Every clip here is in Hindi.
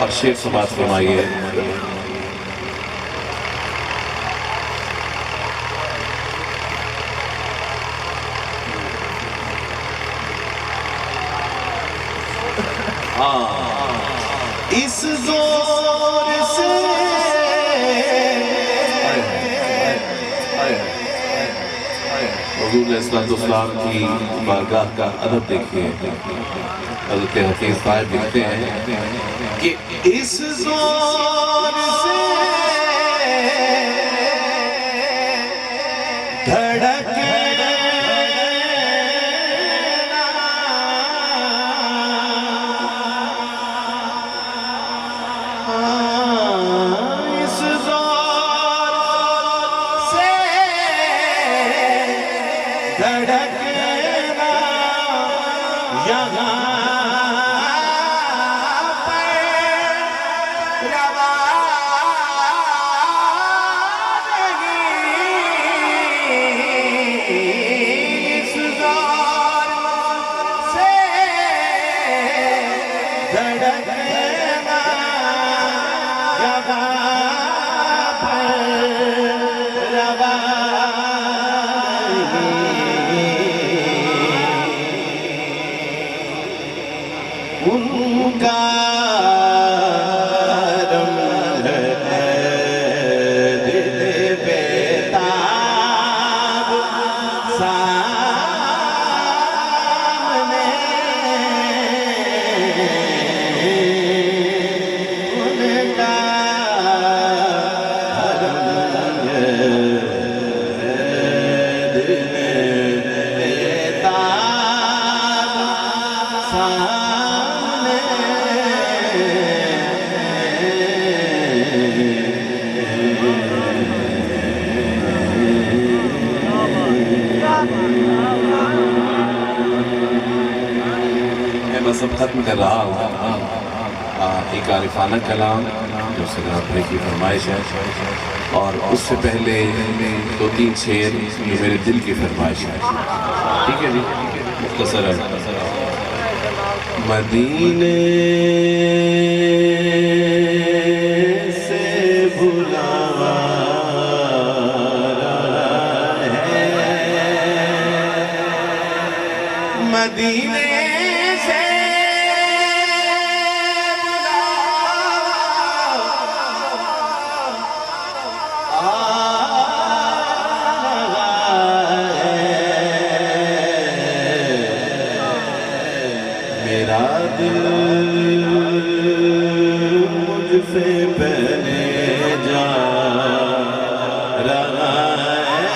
और शेर समाज फरमाइए। इस जोर से हुजूर अलैहिस्सलाम की बारगाह का अदब देखिए। हज़रत हफीज़ साहब लिखते हैं कि इस जोर से धड़के धड़क यहाँ पर रवा नहीं, इस दौर से धड़कना यहाँ पर रवा उनका रंग है दिल बेताब सामने, उनका रंग है दिल बेताब सामने। मैं बस अब खत्म कर रहा हूँ एक आरिफाना कलाम जो सना भाई की फरमाइश है, और उससे पहले 2-3 शेर जो मेरे दिल की फरमाइश है। ठीक है जी, मुख्तसर है। मदीने से बुलावा है, मदीने से बुलावा आ रहा है, मेरा दिल मुझसे पहले जा रहा है।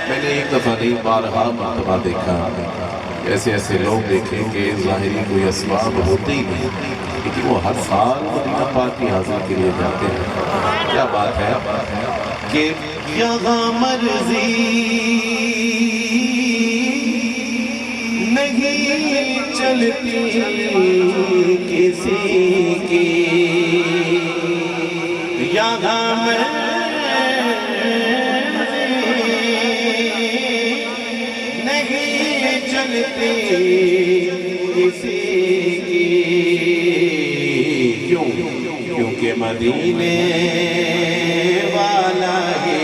मैंने एक दफ़ा नहीं बारहा मरतबा देखा, ऐसे ऐसे लोग देखे कि ज़ाहिरी कोई असबाब होते ही नहीं, लेकिन वो हर साल मदीना पाक की हाज़िरी के लिए जाते हैं। क्या बात है कि यहाँ मर्जी नहीं चलती किसी की, यहाँ मर्जी नहीं चलती किसी की। क्यों? क्योंकि मदीने वाला ही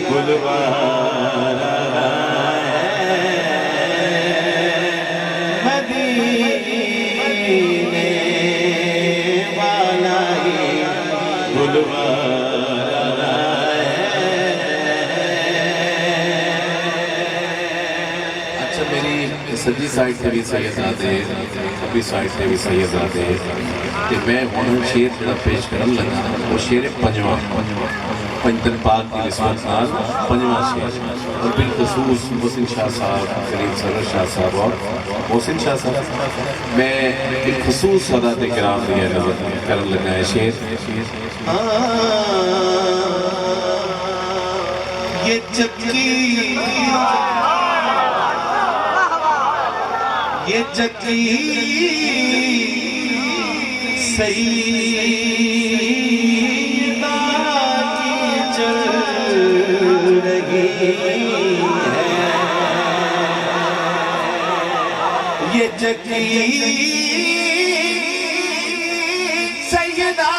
बुलवारा है, मदीने वाला ही बुलवारा है। अच्छा, मेरी सजी साइड से भी सैयदादे, खब्बी साइड से भी सैयदादे, कि मैं हूँ शेर जरा पेश करन लगा, वो शेर पंजवा पंजतन पाक की निस्बत नाल पंजवा शेर, और बिलखसूस मोहसिन शाह साहब, करीम सरवर शाह साहब और मोहसिन शाह साहब, मैं बिलखसूस सदात किराम दिया नजर करन लगा है शेर। ये चक्की, ये चक्की सईदा की चल रही है, ये चक्की सईदा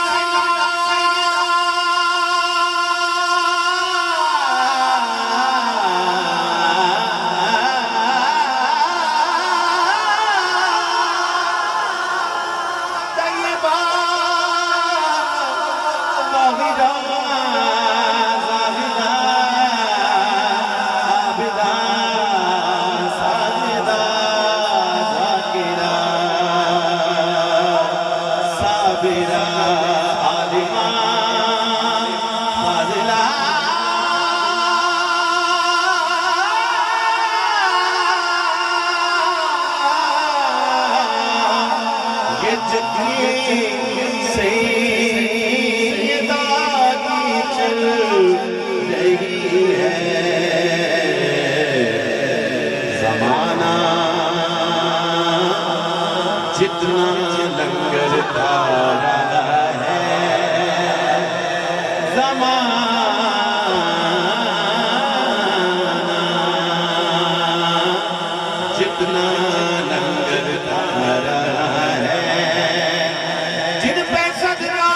जमाना जितना लंगर धारा है, जिन पे सजना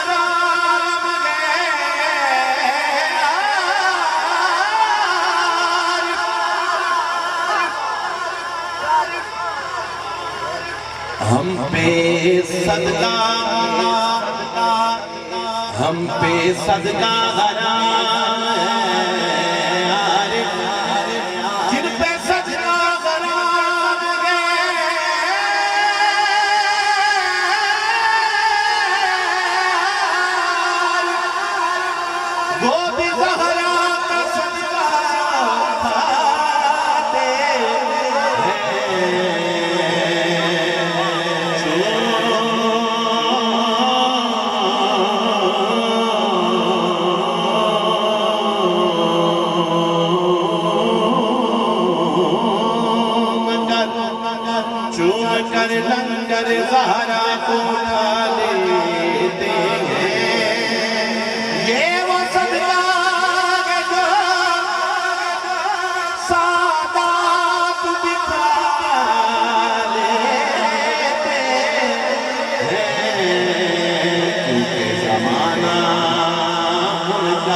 राम गए, हम पे सदका, हम पे सदका हराम है, जिन पे सदका हराम गए, वो भी ज़हरा का सदका खाते चूम कर लंगर ज़हरा को खा लेते हैं। ये वो सदका है जो सादात दिखा लेते हैं, क्योंकि ज़माना उनका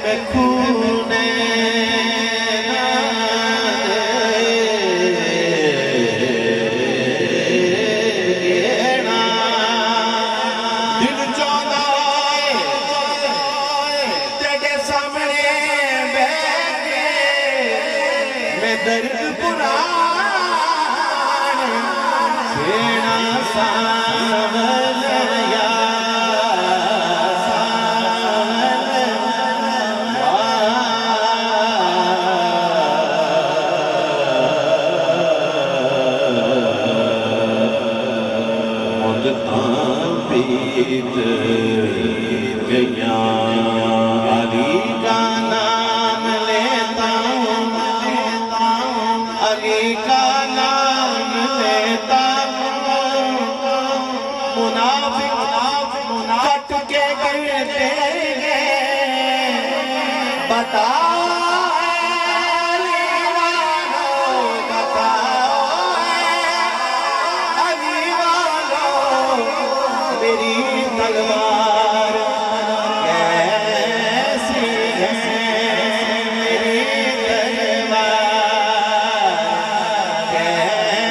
मैं खूने दिल चाहता तेरे सामने बैठे मैं दर्द पुराण छेड़ा सावन या बीत गया अली का नाम लेता हूँ, अली का नाम लेता हूँ, मुनाफिक कट के करते हैं बताओ मेरी तलवार कैसी है, मेरी तलवार कैसी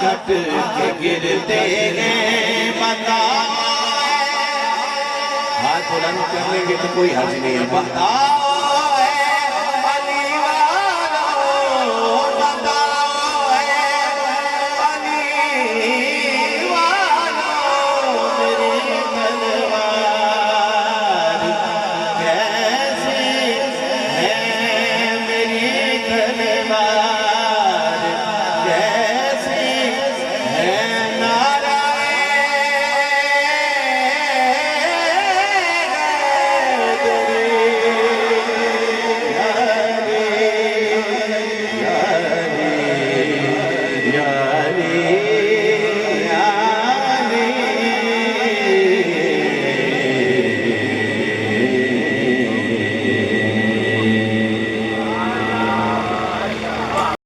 कट के गिरते हैं बताओ। हाथ बुलंद करने की तो कोई हर्ज नहीं है। बताओ